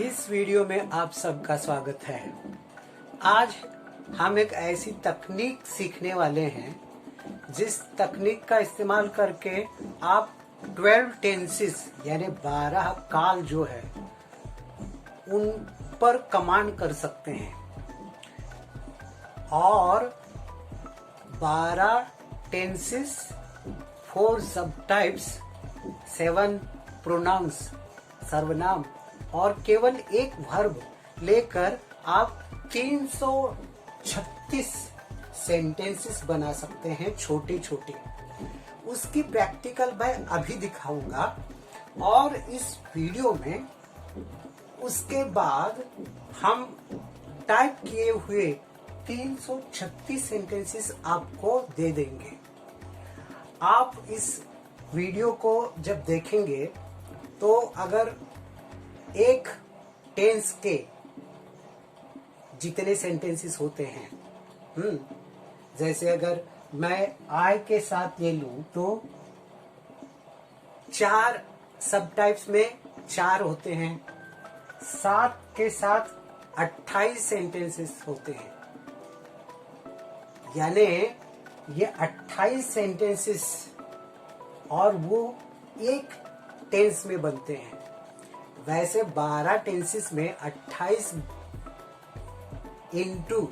इस वीडियो में आप सबका स्वागत है। आज हम एक ऐसी तकनीक सीखने वाले हैं जिस तकनीक का इस्तेमाल करके आप 12 टेंसेस यानी 12 काल जो है उन पर कमांड कर सकते हैं और 12 टेंसेस 4 सब टाइप्स 7 प्रोनाउंस सर्वनाम और केवल एक वर्ब लेकर आप 336 सेंटेंसेस बना सकते हैं छोटे छोटे। उसकी प्रैक्टिकल मैं अभी दिखाऊंगा और इस वीडियो में उसके बाद हम टाइप किए हुए 336 सेंटेंसेस आपको दे देंगे। आप इस वीडियो को जब देखेंगे तो अगर एक टेंस के जितने सेंटेंसेस होते हैं, जैसे अगर मैं आई के साथ ले लूं तो 4 सब टाइप्स में 4 होते हैं, 7 के साथ 28 सेंटेंसेस होते हैं, यानी ये 28 सेंटेंसेस और वो एक टेंस में बनते हैं। वैसे 12 टेंसेस में 28 इंटू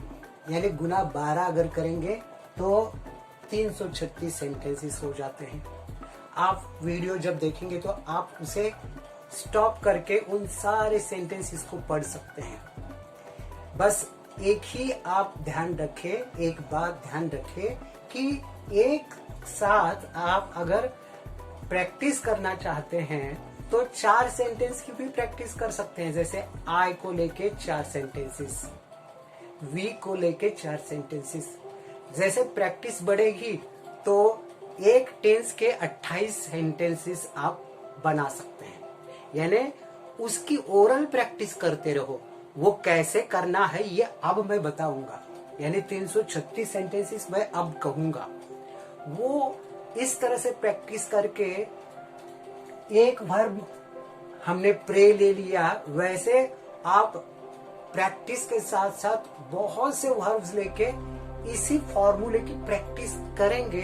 यानी गुना 12 अगर करेंगे तो 336 सेंटेंसेस हो जाते हैं। आप वीडियो जब देखेंगे तो आप उसे स्टॉप करके उन सारे सेंटेंसेस को पढ़ सकते हैं। बस एक ही आप ध्यान रखें, एक बात ध्यान रखें कि एक साथ आप अगर प्रैक्टिस करना चाहते हैं तो 4 सेंटेंस की भी प्रैक्टिस कर सकते हैं। जैसे आई को लेके 4 सेंटेंसेस, वी को लेके 4 सेंटेंसेस। जैसे प्रैक्टिस बढ़ेगी तो एक टेंस के 28 सेंटेंसेस आप बना सकते हैं। यानी उसकी ओरल प्रैक्टिस करते रहो। वो कैसे करना है ये अब मैं बताऊंगा, यानी 336 सेंटेंसेस मैं अब कहूंगा। वो इस तरह से प्रैक्टिस करके एक वर्ब हमने प्रे ले लिया, वैसे आप प्रैक्टिस के साथ साथ बहुत से वर्ब्स लेके इसी फॉर्मूले की प्रैक्टिस करेंगे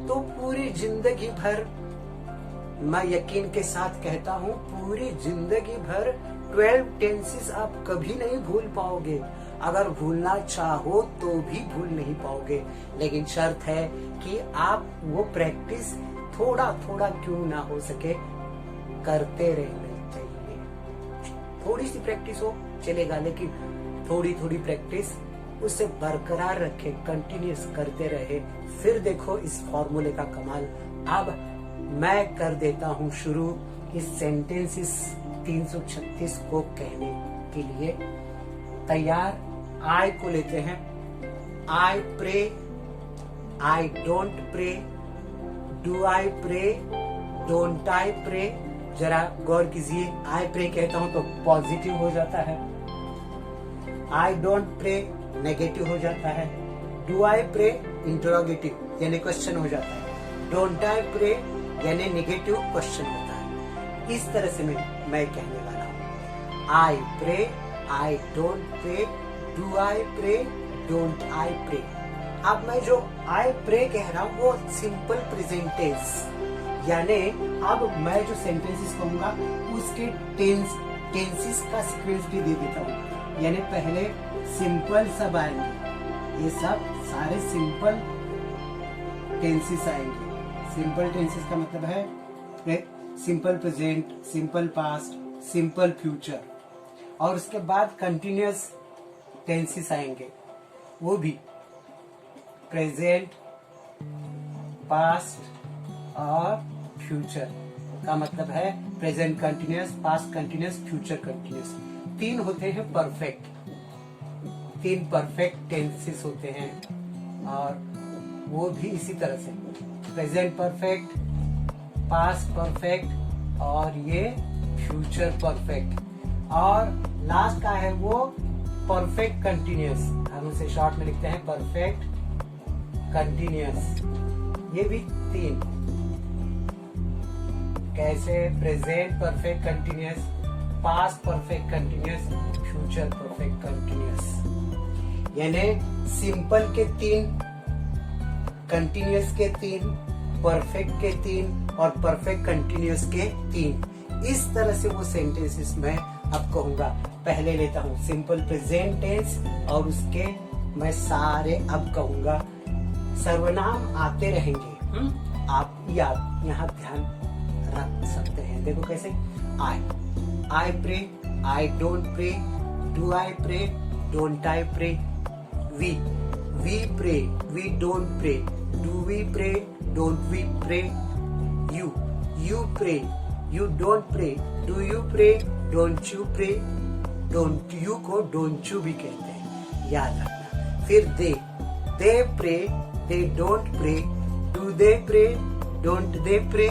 तो पूरी जिंदगी भर, मैं यकीन के साथ कहता हूँ, पूरी जिंदगी भर 12 टेंसेस आप कभी नहीं भूल पाओगे। अगर भूलना चाहो तो भी भूल नहीं पाओगे, लेकिन शर्त है कि आप वो प्रैक्टिस थोड़ा थोड़ा क्यों ना हो सके करते रहना चाहिए। थोड़ी सी प्रैक्टिस हो चलेगा, लेकिन थोड़ी थोड़ी प्रैक्टिस उसे बरकरार रखे, कंटिन्यूस करते रहे, फिर देखो इस फॉर्मूले का कमाल। अब मैं कर देता हूँ शुरू इस सेंटेंसेस 336 को कहने के लिए। तैयार? आई को लेते हैं। I pray, I don't pray, do I pray, don't I pray. जरा गौर कीजिए, आई प्रे कहता हूं तो पॉजिटिव हो जाता है, आई डोंट प्रे नेगेटिव हो जाता है, डू आई प्रे इंटरोगेटिव यानी क्वेश्चन हो जाता है, डोंट आई प्रे यानी नेगेटिव क्वेश्चन होता है। इस तरह से मैं कहने वाला हूँ। I pray, I don't pray, do I pray, don't I pray. अब मैं जो आई प्रे कह रहा हूँ वो सिंपल प्रेजेंट टेंस, यानी अब मैं जो सेंटेंसेस कहूंगा उसके टेंसेस का सीक्वेंस भी दे देता हूँ। यानी पहले सिंपल सब आएंगे, ये सब सारे सिंपल टेंसेस आएंगे। सिंपल टेंसेस का मतलब है simple present, simple past, simple future, और उसके बाद कंटिन्यूअस टेंसेस आएंगे, वो भी प्रेजेंट, पास्ट और फ्यूचर का मतलब है present continuous, past continuous, future continuous. 3 होते हैं परफेक्ट, 3 परफेक्ट टेंसेस होते हैं और वो भी इसी तरह से प्रेजेंट परफेक्ट, पास्ट परफेक्ट और ये फ्यूचर परफेक्ट। और लास्ट का है वो परफेक्ट कंटिन्यूअस, हम उसे शॉर्ट में लिखते हैं परफेक्ट कंटिन्यूअस। ये भी 3 कैसे? Present perfect continuous, past perfect continuous, future perfect continuous. यानी सिंपल के 3, कंटिन्यूअस के 3, परफेक्ट के 3 और परफेक्ट कंटिन्यूअस के 3। इस तरह से वो सेंटेंसेस मैं अब कहूंगा। पहले लेता हूँ सिंपल प्रेजेंट टेंस और उसके मैं सारे अब कहूंगा। सर्वनाम आते रहेंगे, आप याद यहाँ ध्यान रख सकते हैं। देखो कैसे, I pray, I don't pray, do I pray, don't I pray. We pray, we don't pray, do we pray, don't we pray. You pray, you don't pray, do you pray, don't you pray. Don't you को don't you भी कहते हैं, याद रखना। फिर they pray, they don't pray, do they pray, don't they pray.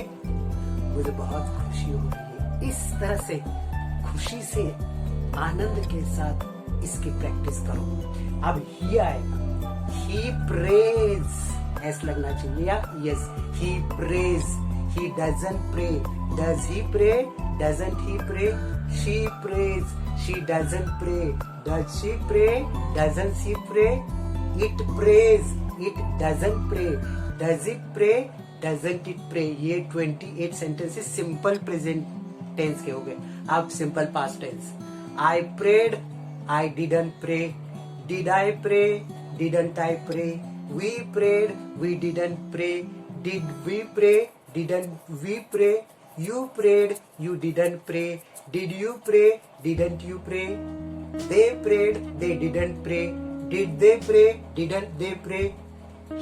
मुझे बहुत खुशी हो रही है। इस तरह से खुशी से आनंद के साथ इसकी प्रैक्टिस करो। अब ही आएगा, ही प्रेज, एस लगना चाहिए या यस। He prays, he doesn't pray, does he pray, doesn't he pray. She prays, she doesn't pray, does she pray, doesn't she pray. It prays, it doesn't pray, does it pray, doesn't it pray. ये 28 sentences simple present tense के हो गए। अब simple past tense, I prayed, I didn't pray, did I pray, didn't I pray. We prayed, we didn't pray, did we pray, didn't we pray. You prayed, you didn't pray, did you pray, didn't you pray. They prayed, they didn't pray, did they pray, didn't they pray.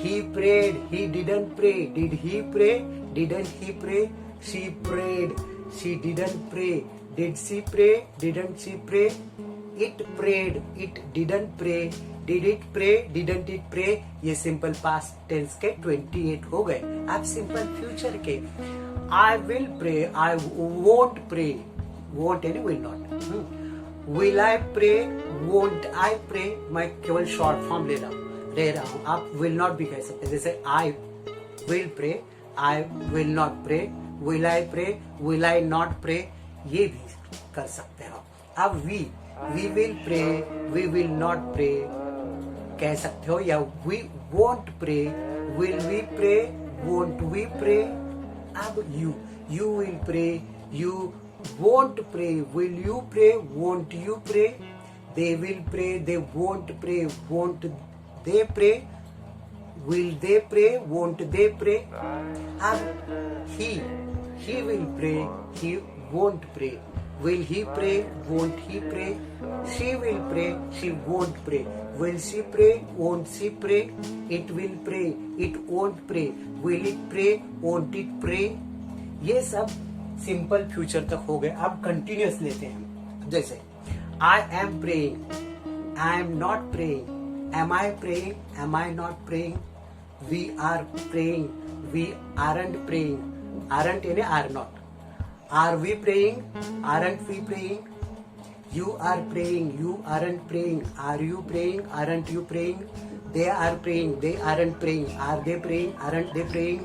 He prayed, he didn't pray, did he pray, didn't he pray? She prayed, she didn't pray, did she pray, didn't she pray? It prayed, it didn't pray, did it pray, didn't it pray? ये simple past tense के 28 हो गए। अब simple future के, I will pray, I won't pray, won't यानी will not। Will I pray, won't I pray? मैं केवल short form ले रहा हूँ। आप विल नॉट भी कह सकते हैं, जैसे I will pray, I will not pray, will I pray, will I not pray, ये भी कर सकते हो। अब we will pray, we will not pray कह सकते हो, या we won't pray, will we pray, won't we pray. अब you will pray, you won't pray, will you pray, won't you pray. They will pray, they won't pray, won't they pray, will they pray, won't they pray? And he will pray, he won't pray, will he pray, won't he pray? She will pray, she won't pray, will she pray, won't she pray? It will pray, it won't pray, will it pray, won't it pray? ये सब simple future तक हो गए। अब continuous लेते हैं, जैसे I am praying, I am not praying, am I praying, am I not praying? We are praying, we aren't praying, aren't यानी are not। Are we praying, aren't we praying? You are praying, you aren't praying, are you praying, aren't you praying? They are praying, they aren't praying, are they praying, aren't they praying?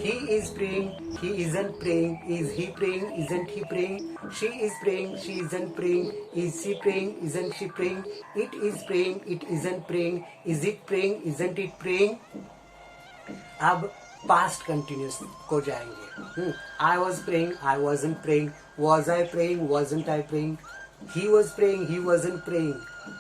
He is praying, he isn't praying, is he praying, isn't he praying? She is praying, she isn't praying, is she praying, isn't she praying? It is praying, it isn't praying, is it praying, isn't it praying? अब past continuous को जाएंगे। I was praying, I wasn't praying, was I praying, wasn't I praying? He was praying, he wasn't praying,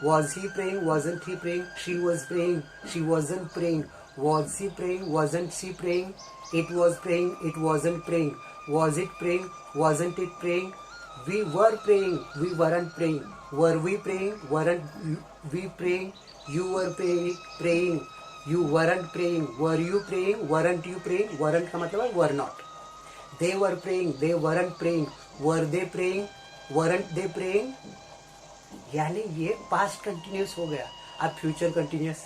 was he praying, wasn't he praying? She was praying, she wasn't praying, was she praying, wasn't she praying? It was praying, it wasn't praying, was it praying, wasn't it praying? We were praying, we weren't praying, were we praying, weren't we praying? You were praying, you weren't praying, were you praying, weren't you praying? weren't का मतलब है were not। They were praying, they weren't praying, were they praying, weren't they praying? यानी ये past continuous हो गया। अब future continuous,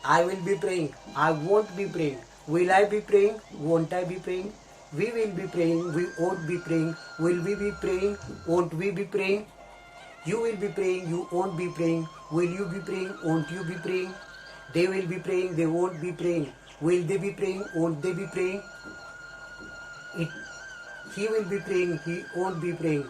I will be praying, I won't be praying, will I be praying, won't I be praying? We will be praying, we won't be praying, will we be praying, won't we be praying? You will be praying, you won't be praying, will you be praying, won't you be praying? They will be praying, they won't be praying, will they be praying, won't they be praying? He will be praying, he won't be praying,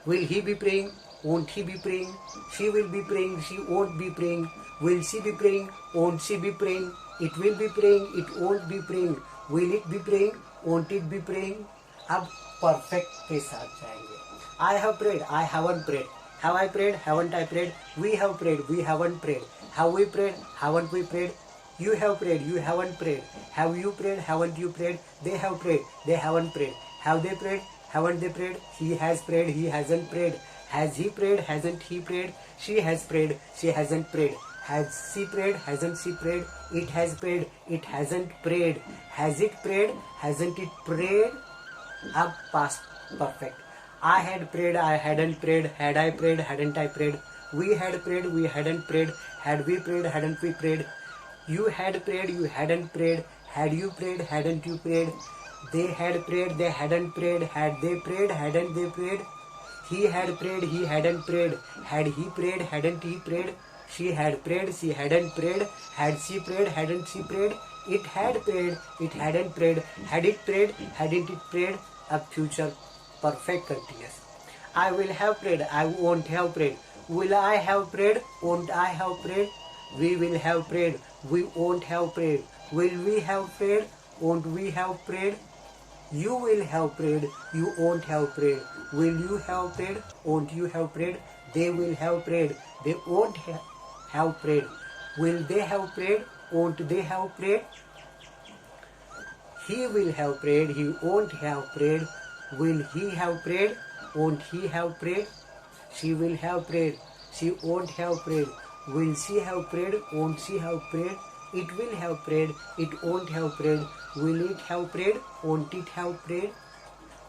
Will he be praying? Won't he be praying? She will be praying. She won't be praying. Will she be praying? Won't she be praying? It will be praying. It won't be praying. Will it be praying? Won't it be praying? अब perfect के साथ जाएंगे. I have prayed. I haven't prayed. Have I prayed? Haven't I prayed? We have prayed. We haven't prayed. Have we prayed? Haven't we prayed? You have prayed. You haven't prayed. Have you prayed? Haven't you prayed? They have prayed. They haven't prayed. Have they prayed? Haven't they prayed? He has prayed. He hasn't prayed. Has he prayed? Hasn't he prayed? She has prayed. She hasn't prayed. Has she prayed? Hasn't she prayed? It has prayed. It hasn't prayed. Has it prayed? Hasn't it prayed? Up past perfect. I had prayed. I hadn't prayed. Had I prayed? Hadn't I prayed? We had prayed. We hadn't prayed. Had we prayed? Hadn't we prayed? You had prayed. You hadn't prayed. Had you prayed? Hadn't you prayed? They had prayed. They hadn't prayed. Had they prayed? Hadn't they prayed? He had prayed. He hadn't prayed. Had he prayed? Hadn't he prayed? She had prayed. She hadn't prayed. Had she prayed? Hadn't she prayed? It had prayed. It hadn't prayed. Had it prayed? Hadn't it prayed? अब future perfect continuous. I will have prayed. I won't have prayed. Will I have prayed? Won't I have prayed? We will have prayed. We won't have prayed. Will we have prayed? Won't we have prayed? You will have prayed. You won't have prayed. Will you have prayed? Won't you have prayed? They will have prayed. They won't have prayed. Will they have prayed? Won't they have prayed? He will have prayed. He won't have prayed. Will he have prayed? Won't he have prayed? She will have prayed. She won't have prayed. Will she have prayed? Won't she have prayed? It will have prayed. It won't have prayed. Will it have prayed? Won't it have prayed?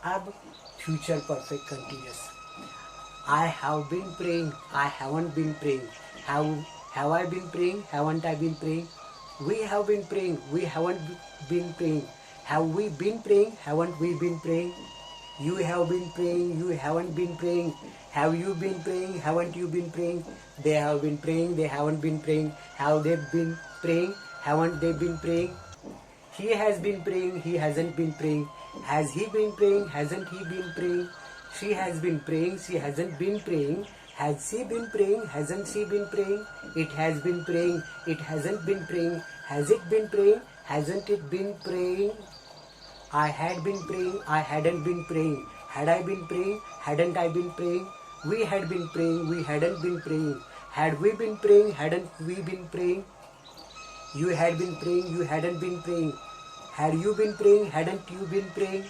अब future perfect continuous. I have been praying. I haven't been praying. Have I been praying? Haven't I been praying? We have been praying. We haven't been praying. Have we been praying? Haven't we been praying? You have been praying. You haven't been praying. Have you been praying? Haven't you been praying? They have been praying. They haven't been praying. Have they been praying? Haven't they been praying? He has been praying. He hasn't been praying. Has he been praying? Hasn't he been praying? She has been praying. She hasn't been praying. Has she been praying? Hasn't she been praying? It has been praying. It hasn't been praying. Has it been praying? Hasn't it been praying? I had been praying. I hadn't been praying. Had I been praying? Hadn't I been praying? We had been praying. We hadn't been praying. Had we been praying? Hadn't we been praying? You had been praying. You hadn't been praying. Had you been praying? Hadn't you been praying?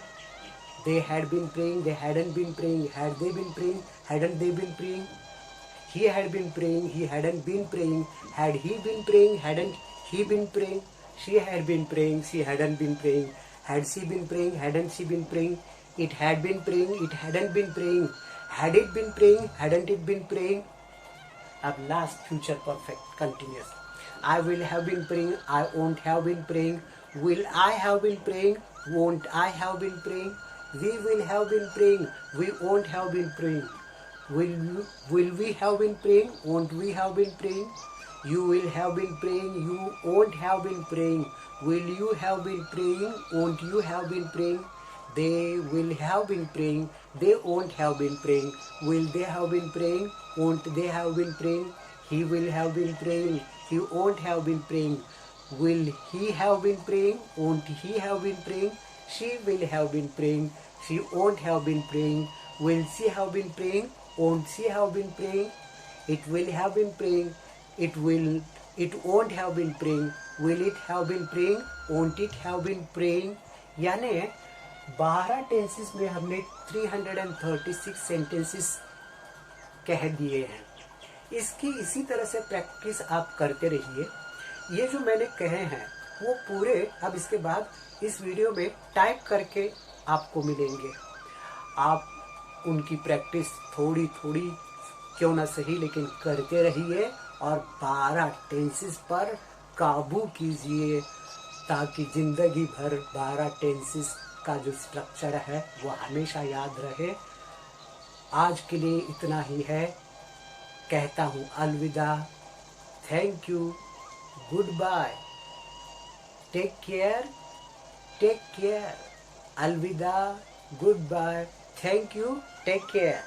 They had been praying. They hadn't been praying. Had they been praying? Hadn't they been praying? He had been praying. He hadn't been praying. Had he been praying? Hadn't he been praying? She had been praying. She hadn't been praying. Had she been praying? Hadn't she been praying? It had been praying. It hadn't been praying. Had it been praying? Hadn't it been praying? अब last future perfect continuous. I will have been praying. I won't have been praying. Will I have been praying? Won't I have been praying? We will have been praying. We won't have been praying. Will we have been praying? Won't we have been praying? You will have been praying. You won't have been praying. Will you have been praying? Won't you have been praying? They will have been praying. They won't have been praying. Will they have been praying? Won't they have been praying? He will have been praying. He won't have been praying. Will he have been praying? Won't he have been praying? She will have been praying. She won't have been praying. Will she have been praying? Won't she have been praying? It will have been praying. It won't have been praying. Will it have been praying? Won't it have been praying? यानी 12 tenses में हमने 336 sentences कह दिए हैं. इसकी इसी तरह से प्रैक्टिस आप करते रहिए. ये जो मैंने कहे हैं वो पूरे अब इसके बाद इस वीडियो में टाइप करके आपको मिलेंगे. आप उनकी प्रैक्टिस थोड़ी थोड़ी क्यों ना सही लेकिन करते रहिए और 12 टेंसेस पर काबू कीजिए ताकि जिंदगी भर 12 टेंसेस का जो स्ट्रक्चर है वो हमेशा याद रहे. आज के लिए इतना ही है. कहता हूँ अलविदा. Thank you. Goodbye. Take care. Take care. अलविदा. Goodbye. Thank you. Take care.